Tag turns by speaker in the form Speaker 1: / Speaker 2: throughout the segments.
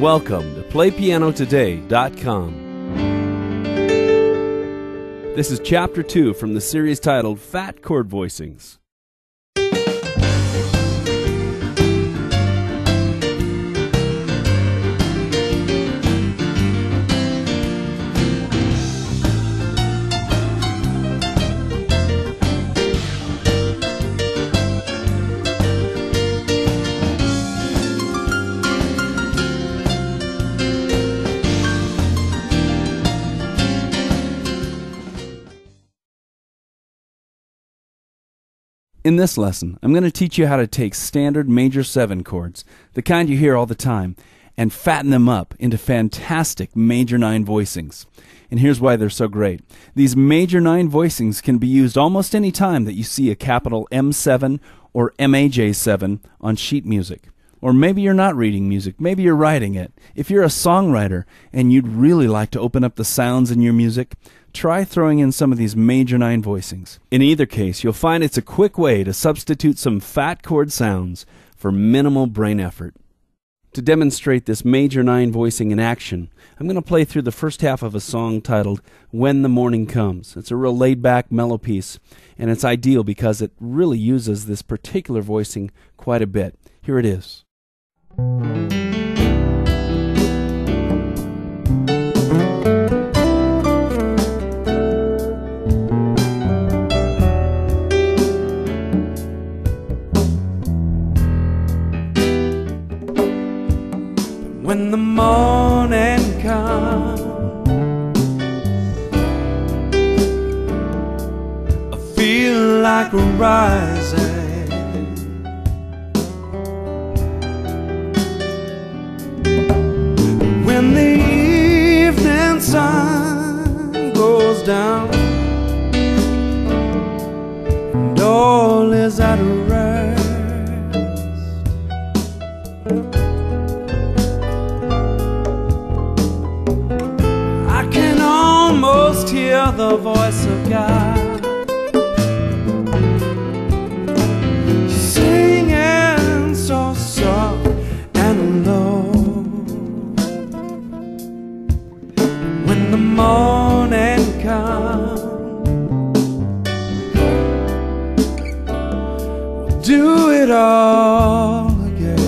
Speaker 1: Welcome to PlayPianoTODAY.com. This is Chapter 2 from the series titled Phat Chord Voicings. In this lesson, I'm going to teach you how to take standard major 7 chords, the kind you hear all the time, and fatten them up into fantastic major 9 voicings. And here's why they're so great. These major 9 voicings can be used almost any time that you see a capital M7 or MAJ7 on sheet music. Or maybe you're not reading music, maybe you're writing it. If you're a songwriter and you'd really like to open up the sounds in your music, try throwing in some of these major 9 voicings. In either case, you'll find it's a quick way to substitute some Phat chord sounds for minimal brain effort. To demonstrate this major 9 voicing in action, I'm going to play through the first half of a song titled When the Morning Comes. It's a real laid-back mellow piece, and it's ideal because it really uses this particular voicing quite a bit. Here it is. When the morning comes, I feel like rising. When the evening sun goes down and all is at rest, I can almost hear the voice of God singing so soft and low. When the morning comes, we'll do it all again.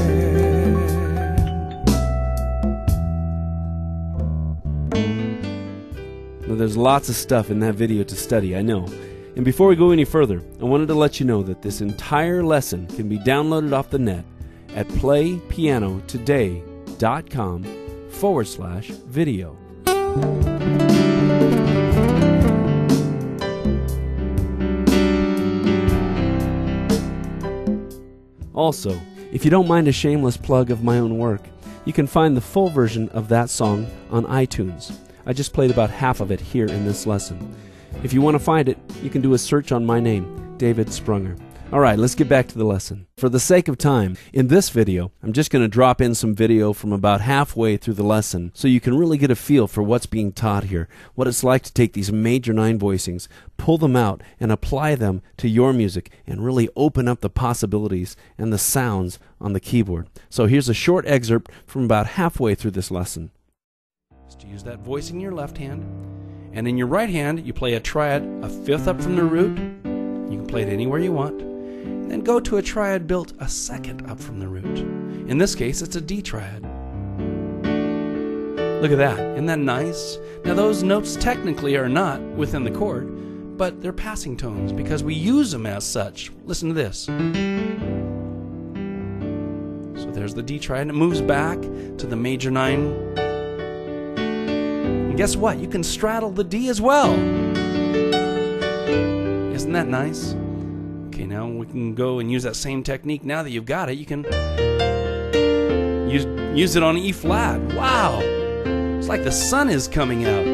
Speaker 1: Now, there's lots of stuff in that video to study, I know. And before we go any further, I wanted to let you know that this entire lesson can be downloaded off the net at PlayPianoTODAY.com/video. Also, if you don't mind a shameless plug of my own work, you can find the full version of that song on iTunes. I just played about half of it here in this lesson. If you want to find it, you can do a search on my name, David Sprunger. Alright, let's get back to the lesson. For the sake of time, in this video, I'm just going to drop in some video from about halfway through the lesson so you can really get a feel for what's being taught here, what it's like to take these major 9 voicings, pull them out, and apply them to your music, and really open up the possibilities and the sounds on the keyboard. So here's a short excerpt from about halfway through this lesson. Just to use that voice in your left hand, and in your right hand, you play a triad, a 5th up from the root. You can play it anywhere you want. Then go to a triad built a 2nd up from the root. In this case, it's a D triad. Look at that. Isn't that nice? Now, those notes technically are not within the chord, but they're passing tones because we use them as such. Listen to this. So there's the D triad, and it moves back to the major 9. And guess what? You can straddle the D as well. Isn't that nice? Okay, now we can go and use that same technique. Now that you've got it, you can use it on E flat. Wow! It's like the sun is coming out.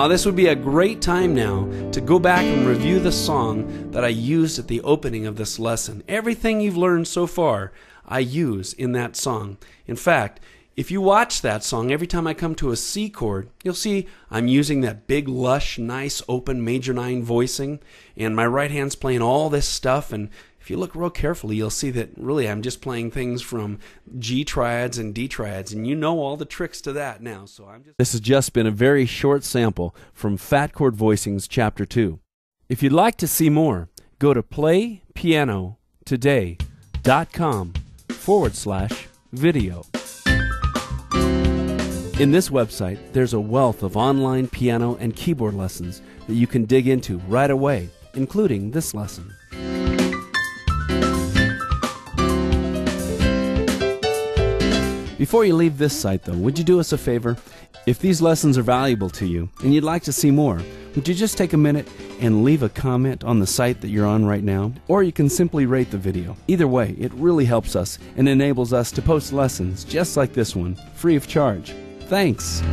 Speaker 1: This would be a great time now to go back and review the song that I used at the opening of this lesson. Everything you've learned so far, I use in that song. In fact, if you watch that song, every time I come to a C chord, you'll see I'm using that big, lush, nice, open major 9 voicing, and my right hand's playing all this stuff, and if you look real carefully, you'll see that really I'm just playing things from G triads and D triads, and you know all the tricks to that now. So This has just been a very short sample from Phat Chord Voicings Chapter 2. If you'd like to see more, go to PlayPianoTODAY.com/video. In this website, there's a wealth of online piano and keyboard lessons that you can dig into right away, including this lesson. Before you leave this site, though, would you do us a favor? If these lessons are valuable to you and you'd like to see more, would you just take a minute and leave a comment on the site that you're on right now? Or you can simply rate the video. Either way, it really helps us and enables us to post lessons just like this one, free of charge. Thanks!